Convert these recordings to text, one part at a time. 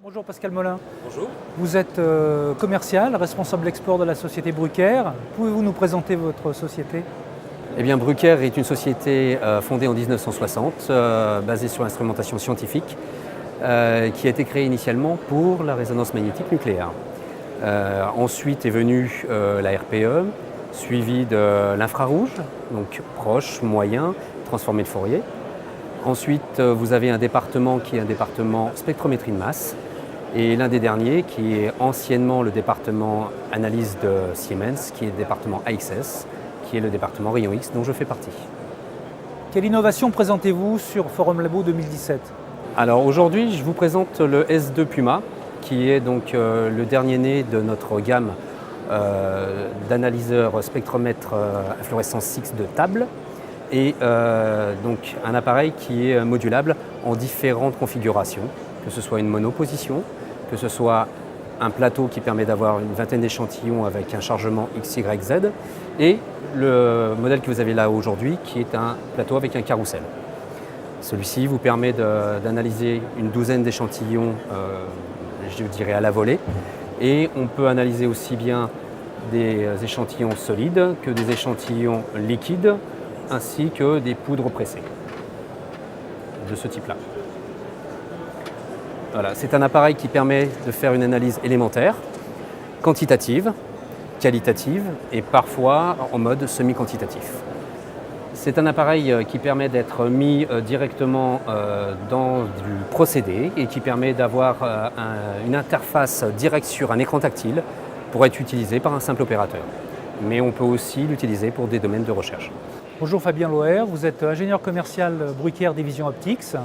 Bonjour Pascal Molin. Bonjour. Vous êtes commercial, responsable export de la société Bruker. Pouvez-vous nous présenter votre société? Eh bien, Bruker est une société fondée en 1960, basée sur l'instrumentation scientifique, qui a été créée initialement pour la résonance magnétique nucléaire. Ensuite est venue la RPE, suivie de l'infrarouge, donc proche, moyen, transformé de Fourier. Ensuite, vous avez un département qui est un département spectrométrie de masse, et l'un des derniers qui est anciennement le département analyse de Siemens, qui est le département AXS, qui est le département rayon X dont je fais partie. Quelle innovation présentez-vous sur Forum Labo 2017? Alors aujourd'hui, je vous présente le S2 Puma, qui est donc le dernier né de notre gamme d'analyseurs spectromètres à fluorescence X de table, et donc un appareil qui est modulable en différentes configurations, que ce soit une monoposition, que ce soit un plateau qui permet d'avoir une vingtaine d'échantillons avec un chargement XYZ, et le modèle que vous avez là aujourd'hui qui est un plateau avec un carrousel. Celui-ci vous permet d'analyser une douzaine d'échantillons, je dirais à la volée, et on peut analyser aussi bien des échantillons solides que des échantillons liquides, ainsi que des poudres pressées de ce type-là. Voilà, c'est un appareil qui permet de faire une analyse élémentaire, quantitative, qualitative et parfois en mode semi-quantitatif. C'est un appareil qui permet d'être mis directement dans du procédé et qui permet d'avoir une interface directe sur un écran tactile pour être utilisé par un simple opérateur. Mais on peut aussi l'utiliser pour des domaines de recherche. Bonjour Fabien Loher, vous êtes ingénieur commercial Bruker Division Optics.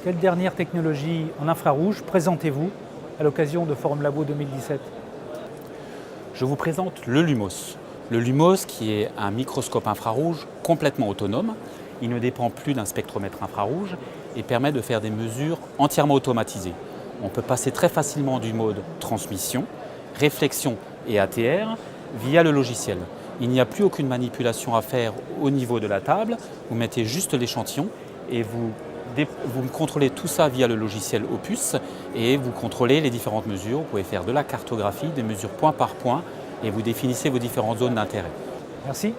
Quelle dernière technologie en infrarouge présentez-vous à l'occasion de Forum Labo 2017? Je vous présente le Lumos. Le Lumos qui est un microscope infrarouge complètement autonome. Il ne dépend plus d'un spectromètre infrarouge et permet de faire des mesures entièrement automatisées. On peut passer très facilement du mode transmission, réflexion et ATR via le logiciel. Il n'y a plus aucune manipulation à faire au niveau de la table. Vous mettez juste l'échantillon et vous contrôlez tout ça via le logiciel Opus et vous contrôlez les différentes mesures. Vous pouvez faire de la cartographie, des mesures point par point et vous définissez vos différentes zones d'intérêt. Merci.